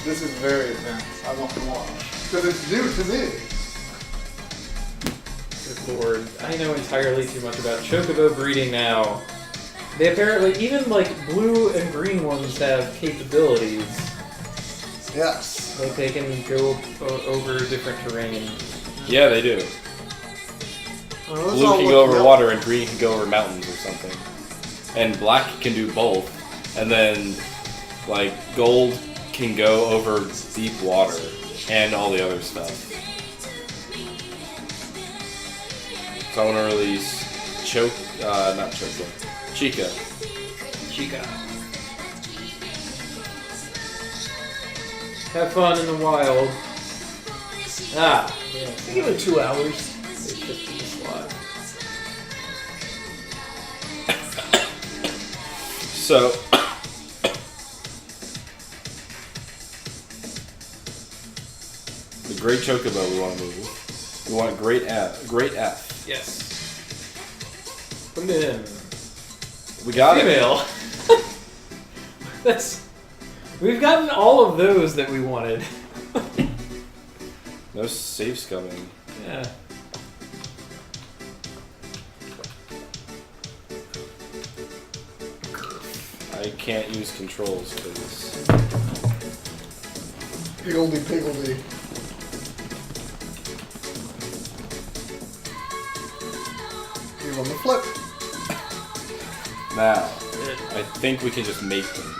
This is very advanced. I want to watch. Because it's new to me. Good lord. I know entirely too much about chocobo breeding now. They apparently, even like blue and green ones have capabilities. Yes. Like they can go over different terrain. Yeah, they do. Blue can go over water and green can go over mountains or something. And black can do both. And then, like, gold can go over deep water and all the other stuff. So I want to release Chica. Have fun in the wild. Ah, yeah. Give it 2 hours. They shifted the slot. So, the Great Chocobo we want to move. We want Great F. Yes. Put it in. We got Female. We've gotten all of those that we wanted. No safes coming. Yeah. I can't use controls for this. Piggledy. He's on the flip. Now, I think we can just mate them.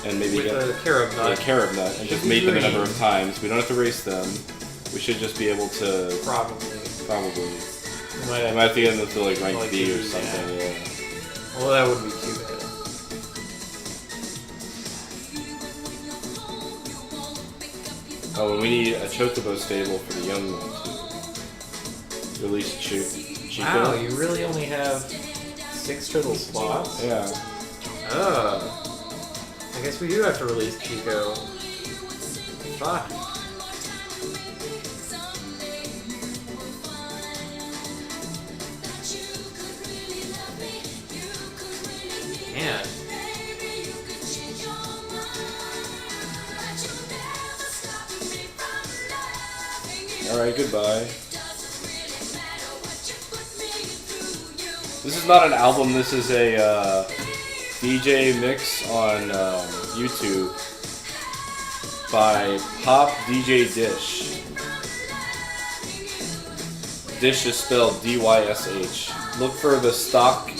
And maybe With get a carob nut. a carob nut and just mate them a number of times. We don't have to race them. We should just be able to... Probably. We might have to get them to like rank B or something, yeah. Well, that wouldn't be too bad. Oh, and we need a chocobo stable for the young one too. Release Chico. Wow, you really only have 6 turtle slots? Yeah. Oh. I guess we do have to release Chico. Fuck. Man. Alright, goodbye. This is not an album, this is a DJ mix on YouTube by Pop DJ Dish. Dish is spelled D-Y-S-H. Look for the stock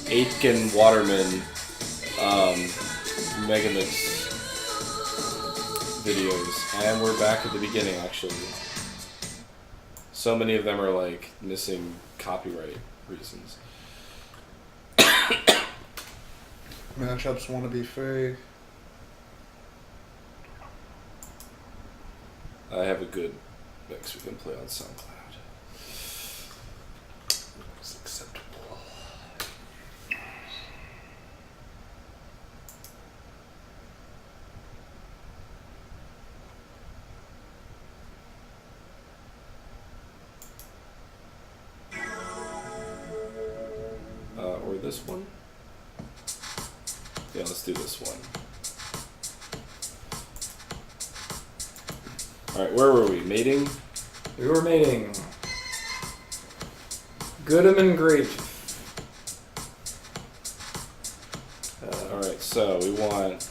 Aitken Waterman Megamix videos. And we're back at the beginning, actually. So many of them are like missing copyright reasons. Matchups want to be free. I have a good mix we can play on SoundCloud. It's acceptable. Or this one? Yeah, let's do this one. Alright, where were we? Mating? We were mating. Good'em and great. Alright, so we want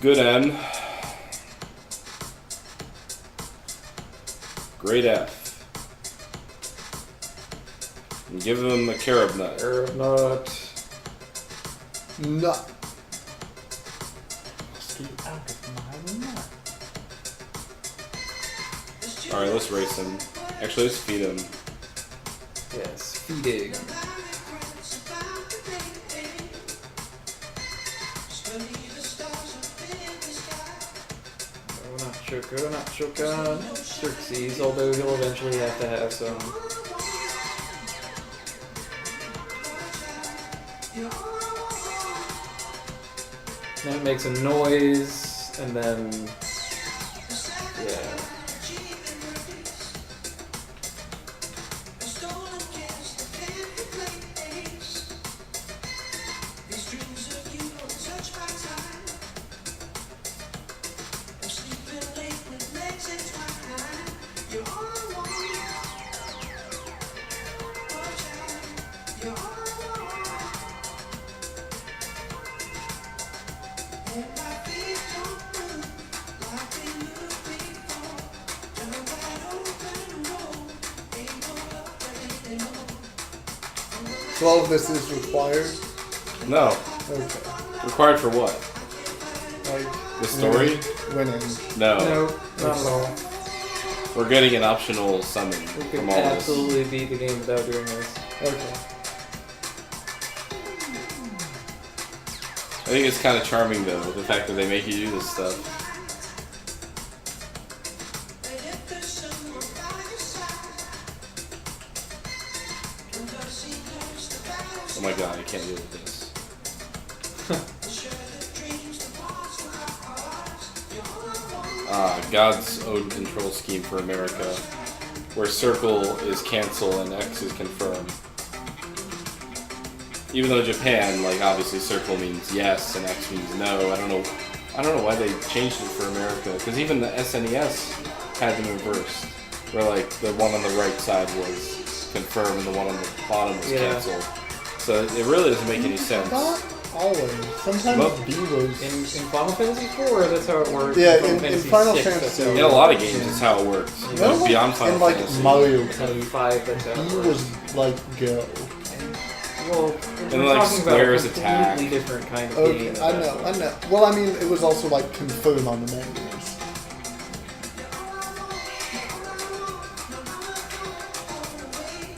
good M, great F, and give them a carob nut. Carob nut. Nut. Stay out of my nut. Alright, let's race them. Actually, let's feed them. Yes, feeding. Oh, not Choco. Xerxes, although he'll eventually have to have some. Then it makes a noise, and then, yeah. So all of this is required? No. Okay. Required for what? Like The story? winning. No. No, not at all. We're getting an optional summon We from could all this. absolutely beat the game without doing this. Okay. I think it's kind of charming though, the fact that they make you do this stuff. Oh my god, I can't deal with this. God's own control scheme for America, where circle is cancel and X is confirm. Even though Japan, like obviously circle means yes and X means no. I don't know why they changed it for America, because even the SNES had them reversed, where like the one on the right side was confirm and the one on the bottom was cancel. So it really doesn't make any sense. Not always. Sometimes Well, B was. In Final Fantasy IV, that's how it works. Yeah, Final in Fantasy Final VI, Fantasy- that's how it In a lot of games, works. it's how it works. No, But like, beyond Final in like Fantasy, Mario In Kart, 5, that's how B it works. was like go. Well, And we're like talking about Square's a completely attack. different kind of Okay, game. I know. Well, I mean, it was also like confirm on the menus.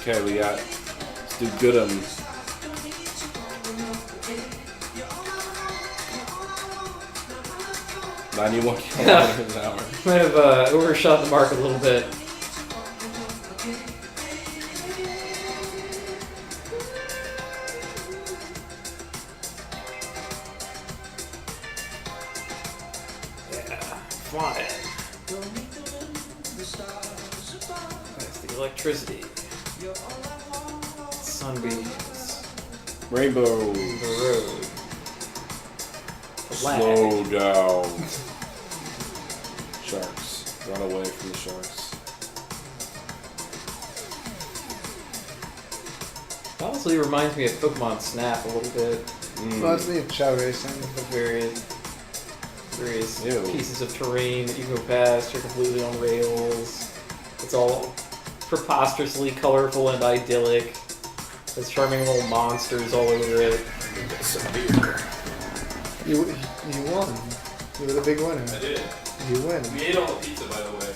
Okay, we got. Let's do Good'em. $91 kilometers an hour. Might have overshot the mark a little bit. Yeah, flying. That's the electricity. Sunbeams. Rainbow. The road. The lag. Slow down. Sharks. Run away from the sharks. It honestly reminds me of Pokemon Snap a little bit. Reminds me of Chow Racing. The various Ew. pieces of terrain that you go past are completely on rails. It's all preposterously colorful and idyllic. There's charming little monsters all over it. Some beer. You won. You were the big winner. I did. You win. We ate all the pizza, by the way.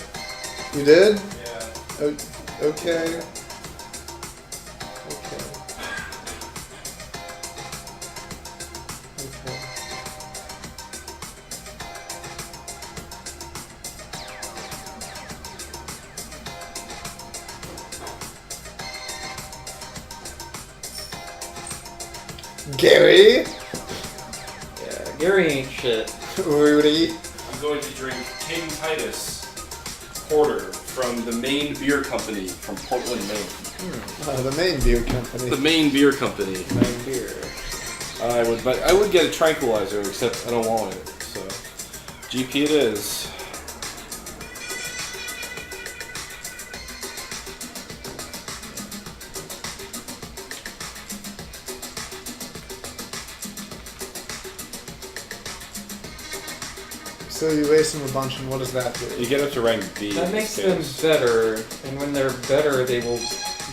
You did? Yeah. Okay. Okay. Okay. Gary? Yeah, Gary ain't shit. Rudy? I'm going to drink King Titus Porter from the Maine Beer Company from Portland, Maine. The main beer company. The Maine Beer Company. Main beer. I would get a tranquilizer, except I don't want it. So, GP it is. So you race them a bunch, and what does that do? You get up to rank B. That in makes this them case. better, and when they're better, they will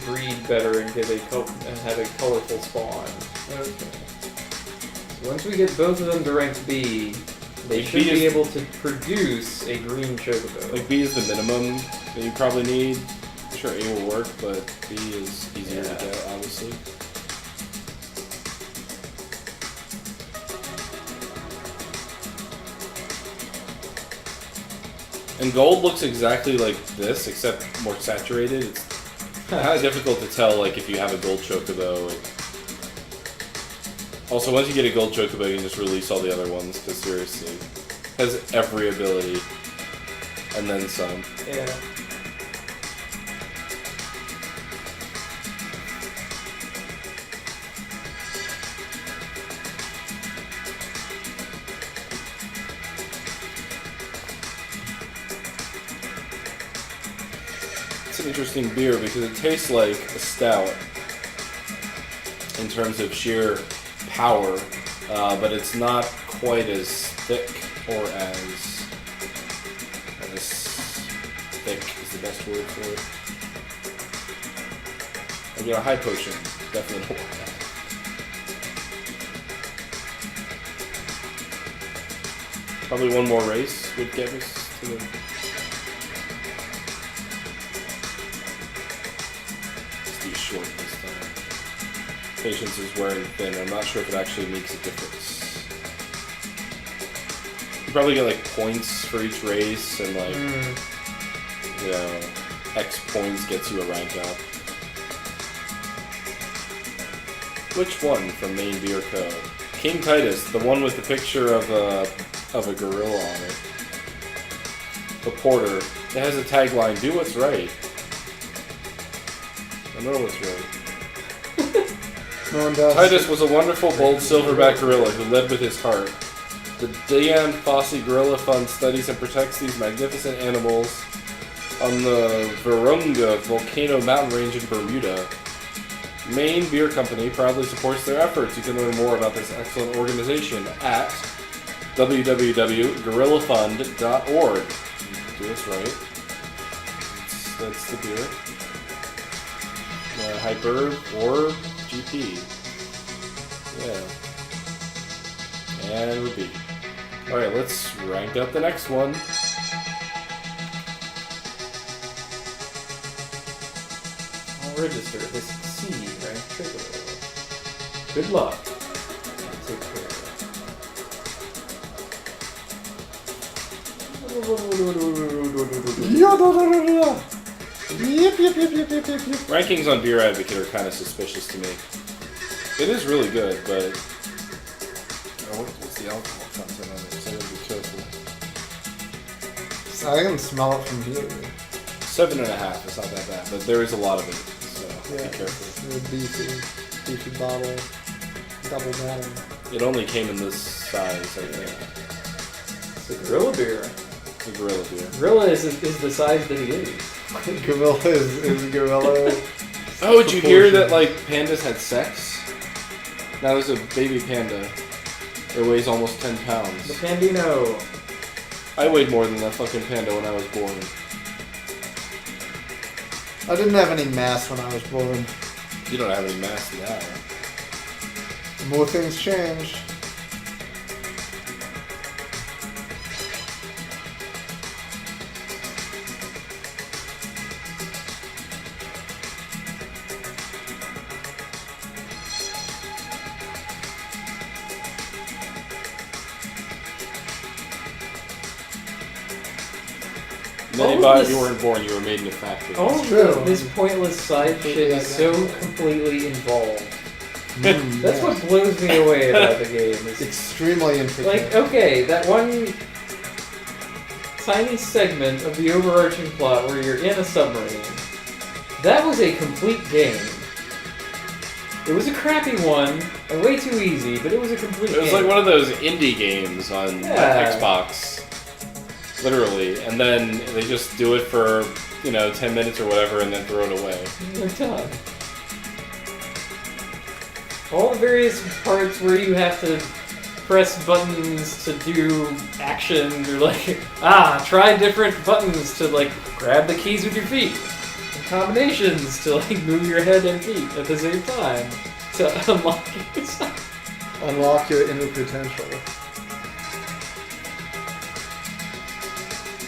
breed better and give and have a colorful spawn. Okay. Once we get both of them to rank B, they Like should B be is- able to produce a green chocobo. Like B is the minimum that you probably need. I'm sure A will work, but B is easier to Yeah. get, obviously. And gold looks exactly like this, except more saturated. It's kind of difficult to tell, like, if you have a gold chocobo. Also, once you get a gold chocobo, you can just release all the other ones, because seriously, it has every ability, and then some. Yeah. It's an interesting beer because it tastes like a stout in terms of sheer power, but it's not quite as thick or as thick is the best word for it. And, high potion, definitely don't want that. Probably one more race would get us to the... Let's do short this time. Patience is wearing thin. I'm not sure if it actually makes a difference. You probably get like points for each race, and like X points gets you a rank up. Which one from Main Beer Co? King Titus, the one with the picture of a gorilla on it. The Porter. It has a tagline, do what's right. I know what's right. No one does. Titus was a wonderful, bold silverback gorilla who led with his heart. The Dian Fossey Gorilla Fund studies and protects these magnificent animals on the Virunga volcano mountain range in Bermuda. Maine Beer Company proudly supports their efforts. You can learn more about this excellent organization at www.gorillafund.org. Do this right. That's the beer. Hyper or GP. Yeah. And repeat. Alright, let's rank up the next one. I'll register this C rank trigger. Good luck. Take care. Rankings on Beer Advocate are kind of suspicious to me. It is really good, but... what's the alcohol content on it? So I gotta be careful. I can smell it from here. 7.5, it's not that bad, but there is a lot of it, so be careful. It's a beefy bottle. Double bottle. It only came in this size, I think. It's a gorilla beer. It's a gorilla beer. Gorilla is the size that he is. Gorilla is gorilla. Oh, did you hear that, like, pandas had sex? Now there's a baby panda. It weighs almost 10 pounds. The Pandino. I weighed more than that fucking panda when I was born. I didn't have any mass when I was born. You don't have any mass now. More things change. Medibot, you weren't born, you were made in a factory. All of true. this pointless side shit is so completely involved. That's what blows me away about the game. It's extremely intricate. Like, okay, that one tiny segment of the overarching plot where you're in a submarine, that was a complete game. It was a crappy one, and way too easy, but it was a complete game. It was like one of those indie games on Xbox. Literally. And then they just do it for, 10 minutes or whatever and then throw it away. They're done. All the various parts where you have to press buttons to do actions, or try different buttons to grab the keys with your feet. And combinations to move your head and feet at the same time to unlock yourself. Unlock your inner potential.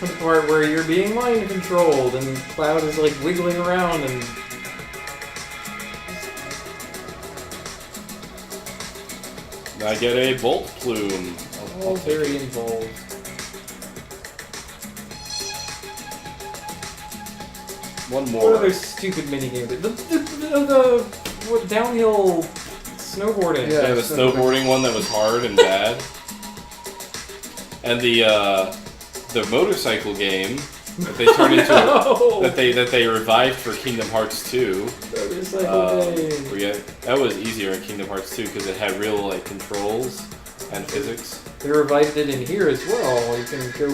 The part where you're being mind controlled and Cloud is wiggling around and I get a bolt plume. all very involved. One What more. other stupid minigames? The downhill snowboarding. Yeah, the snowboarding one that was hard and bad. And the motorcycle game that they turned into that they revived for Kingdom Hearts 2. Motorcycle game. That was easier in Kingdom Hearts 2 because it had real controls and physics. They revived it in here as well. You can go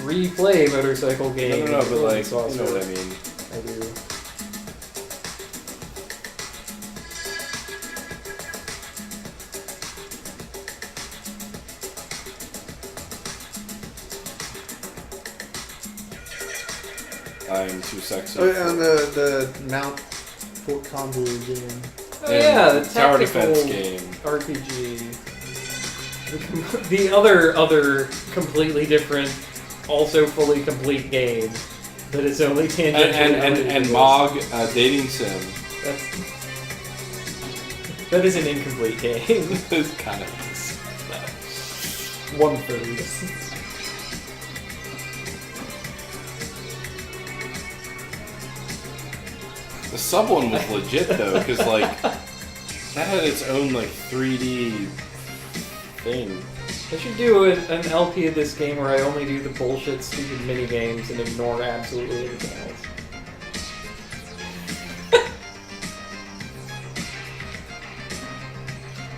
replay motorcycle games. No, but It's awesome. you know what I mean. I do. I'm too sexy. Oh, and the Mount Fort Combo game. Oh yeah, the Tower tactical defense game. RPG. The other completely different, also fully complete game that is only tangentially And Mog dating sim. That is an incomplete game. It's kind of 1/3. The sub one was legit though, because like that had its own like 3D thing. I should do an LP of this game where I only do the bullshit, stupid mini games and ignore absolutely anything else.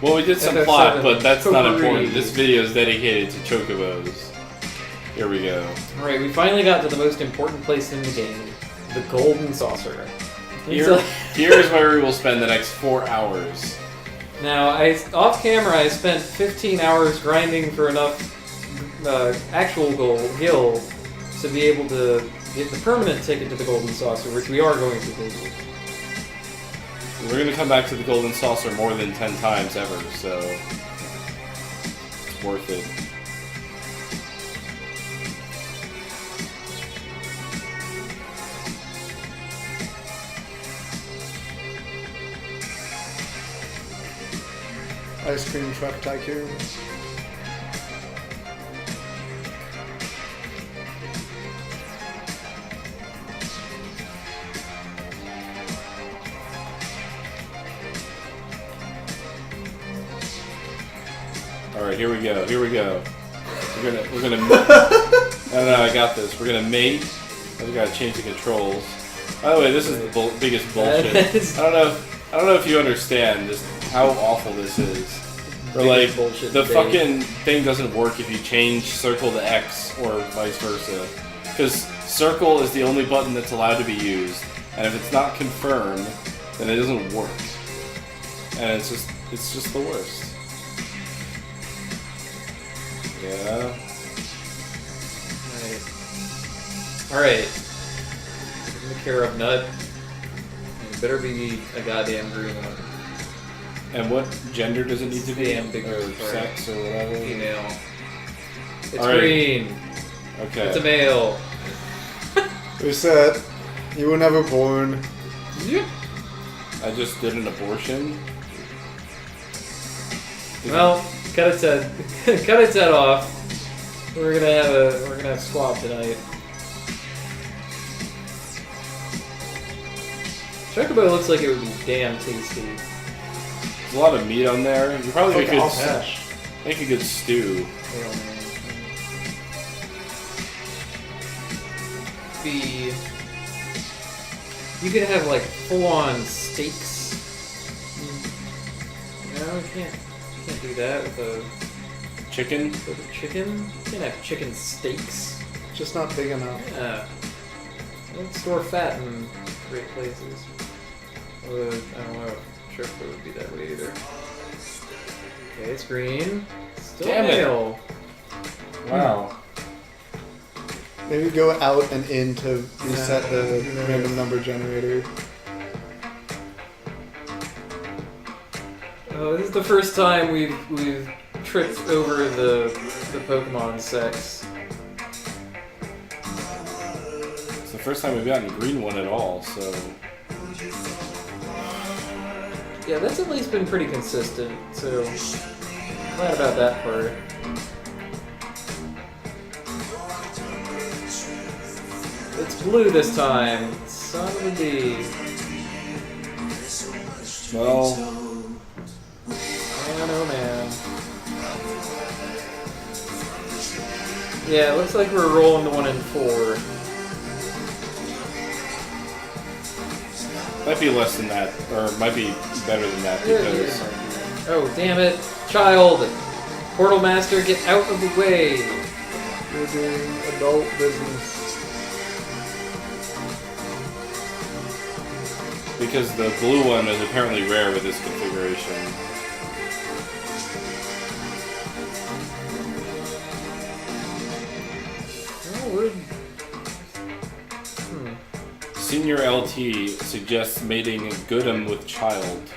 Well, we did some FF7 plot, but that's not potpourri. important. This video is dedicated to chocobos. Here we go. Alright, we finally got to the most important place in the game, the golden saucer. Here's where we will spend the next 4 hours. Now, off camera, I spent 15 hours grinding for enough actual gil to be able to get the permanent ticket to the golden saucer, which we are going to do. We're gonna come back to the golden saucer more than 10 times ever, so it's worth it. Ice Cream Truck Tycoon. Alright, here we go. We're gonna no, I got this. We're gonna mate. We gotta change the controls. By the way, this is the biggest bullshit. I don't know if you understand just how awful this is. Or like, the fucking thing doesn't work if you change circle to X or vice versa. Because circle is the only button that's allowed to be used, and if it's not confirmed, then it doesn't work. And it's just the worst. Yeah. Alright. The carob nut. It better be a goddamn green one. And what gender does it need to be? Ambiguous, Or sex or whatever? Female. It's All right. green. Okay. It's a male. Reset. You were never born. Yep. I just did an abortion. Well, cut its head off. We're gonna have squab tonight. Chocobo looks like it would be damn tasty. There's a lot of meat on there. You probably make a good stew. You could have like full-on steaks. No, you can't do that with a Chicken? with a chicken. You can't have chicken steaks. Just not big enough. Yeah. Don't store fat in great places. I don't know. Sure, it would be that way either. Okay, it's green. Still Damn it. male. Wow. Maybe go out and in to reset the random number generator. Oh, this is the first time we've tripped over the Pokemon sex. It's the first time we've gotten a green one at all, so... Yeah, that's at least been pretty consistent, so glad about that part. It's blue this time. Son of a bee. Well... Man, oh man. Yeah, it looks like we're rolling the 1 in 4. Might be less than that, or might be better than that, because... Oh, damn it. Child! Portal Master, get out of the way! We're doing adult business. Because the blue one is apparently rare with this configuration. Oh, we're... Senior LT suggests mating Goodham with child.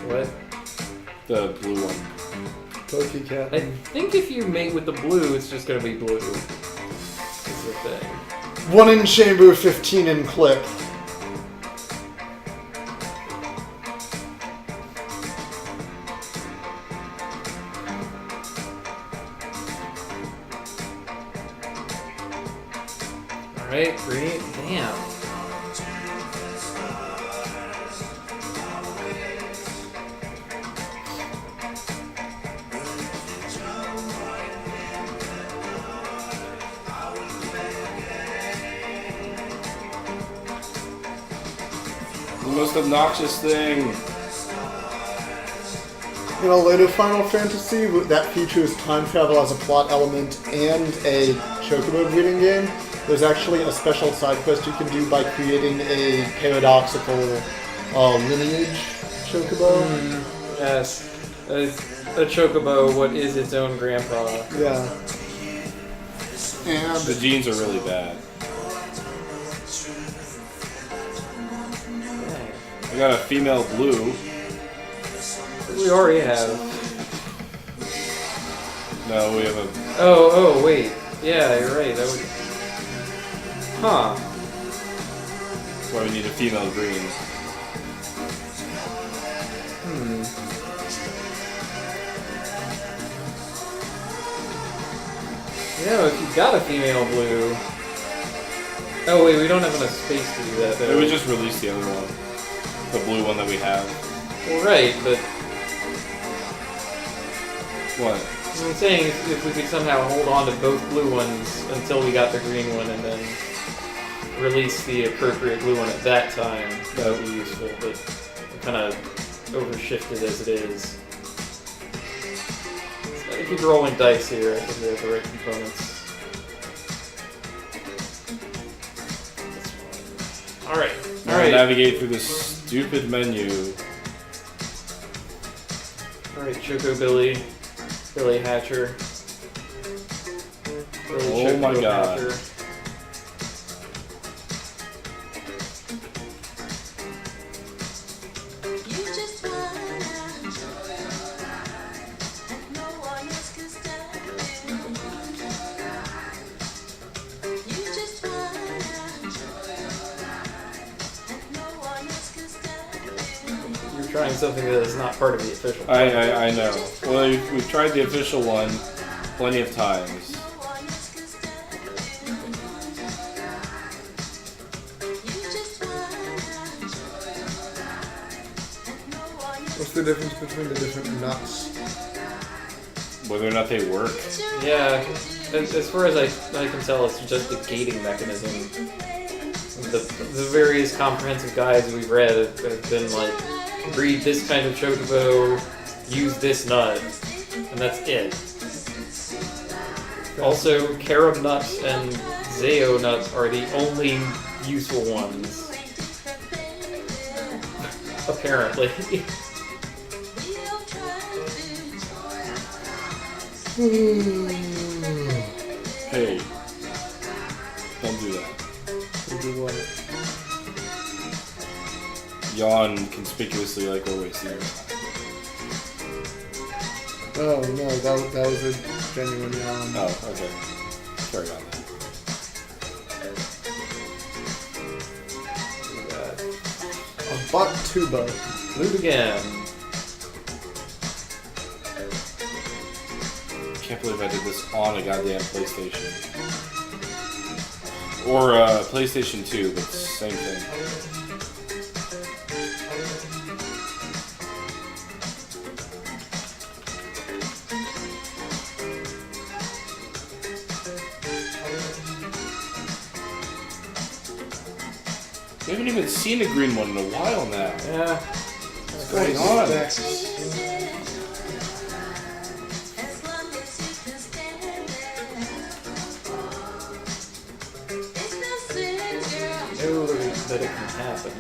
What? The blue one. Pokecapn. I think if you mate with the blue, it's just gonna be blue. Is the thing. 1 in chamber, 15 in clip. Alright, green. Damn. The most obnoxious thing. In a later Final Fantasy, that features time travel as a plot element and a chocobo breeding game. There's actually a special side quest you can do by creating a paradoxical lineage chocobo. Yes. A chocobo, what is its own grandpa? Yeah. And The genes are really bad. I got a female blue. We already have. No, we have a. Oh, wait. Yeah, you're right. That would. Huh. That's why we need a female green. Yeah, if you've got a female blue. Oh, wait, we don't have enough space to do that, though. It would just release the other one. The blue one that we have. Well, right, but. What? I'm saying if we could somehow hold on to both blue ones until we got the green one and then release the appropriate blue one at that time, that would be useful, but we're kind of overshifted as it is. So I keep rolling dice here, I think we have the right components. Alright, Now alright. navigate through this stupid menu. Alright, Choco Billy. Billy Hatcher. Billy Oh Choco my God. Hatcher. You're trying something that is not part of the official. I know. Well, we've tried the official one plenty of times. what's the difference between the different nuts? Whether or not they work. Yeah, as far as I can tell, it's just a gating mechanism. The various comprehensive guides we've read have been like, breed this kind of chocobo, use this nut, and that's it. Also, carob nut and Zeo nut are the only useful ones. Apparently. Hey, don't do that. Yawn conspicuously like always here. Oh no, that was a genuine yawn. Oh, okay. Sorry about that. A butt tuba. Loot again. Can't believe I did this on a goddamn PlayStation. Or PlayStation 2, but same thing. We haven't even seen a green one in a while now. Yeah. What's going on? Know that it can happen.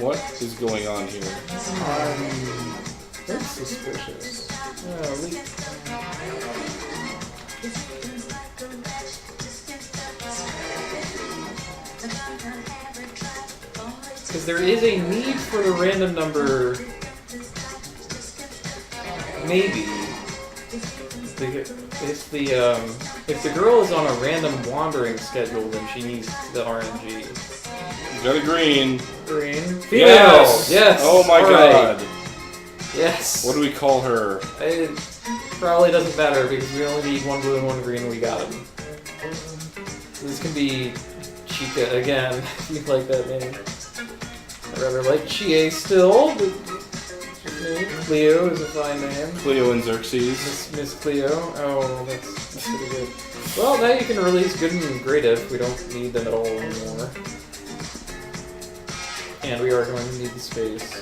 What is going on here? That's suspicious. Oh, because there is a need for the random number. Maybe. If the girl is on a random wandering schedule, then she needs the RNG. Got a green. Green. Female! Yes! Yes! Oh my god. Yes. What do we call her? It probably doesn't matter because we only need one blue and one green and we got them. This can be Chica again, if you like that name. I rather like Chie still, but Cleo is a fine name. Cleo and Xerxes. Miss Cleo. Oh, that's pretty good. Well, now you can release good and great if we don't need them at all anymore. And we are going to need the space.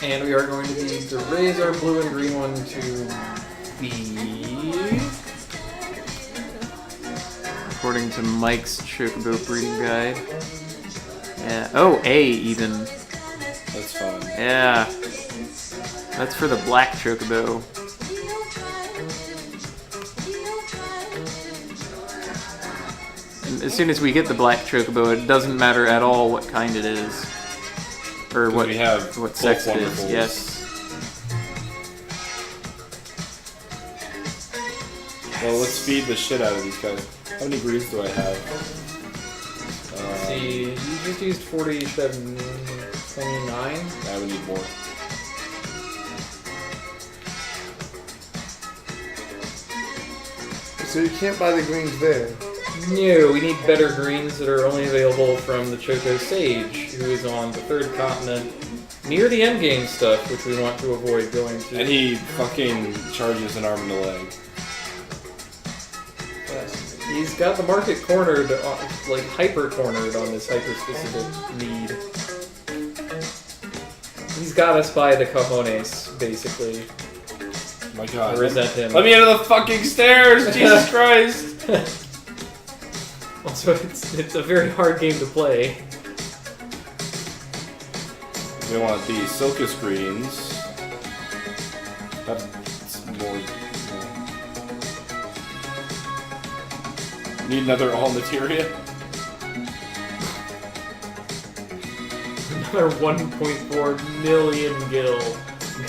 And we are going to need to raise our blue and green one to B. According to Mike's Chocobo breeding guide. Yeah. Oh, A even. That's fun. Yeah. That's for the black Chocobo. And as soon as we get the black Chocobo, it doesn't matter at all what kind it is. Or what, we have what both sex it is. wonderfuls. Yes. Well, let's feed the shit out of these guys. How many breeds do I have? See, you just used 47, 29. I would need more. So you can't buy the greens there. No, we need better greens that are only available from the Choco Sage, who is on the third continent, near the endgame stuff, which we want to avoid going to. And he fucking charges an arm and a leg. Yes. He's got the market cornered, like hyper-cornered on this hyper-specific need. He's got us by the cojones, basically. My god. I resent him. Let me into the fucking stairs! Jesus Christ! Also, it's a very hard game to play. We want these Silkus greens. That's more... Need another all materia? Another 1.4 million gil.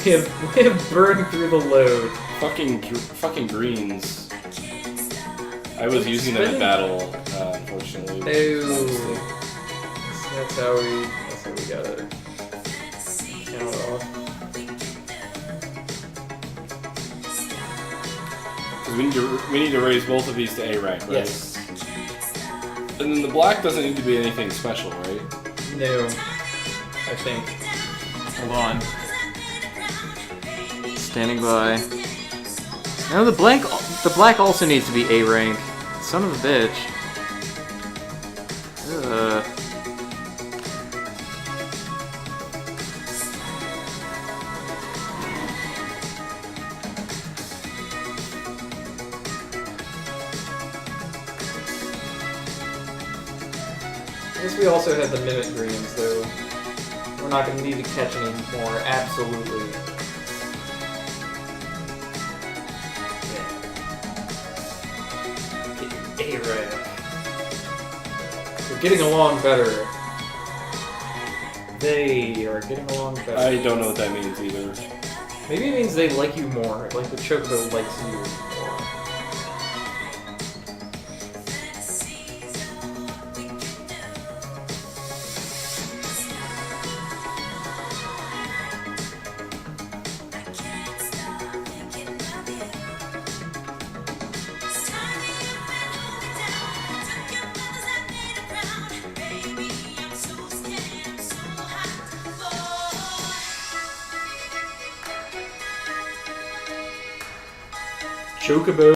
We have burned through the load. Fucking greens. I was using them in battle, unfortunately. Oh. That's how we gotta count off. We need to raise both of these to A rank, right? Yes. And then the black doesn't need to be anything special, right? No. I think. Hold on. Standing by. No, the black also needs to be A rank. Son of a bitch. I guess we also have the Mimic Greens, though. We're not going to need to catch any more, absolutely. A-rank. We're getting along better. They are getting along better. I don't know what that means either. Maybe it means they like you more, like the Chocobo likes you more. Chocobo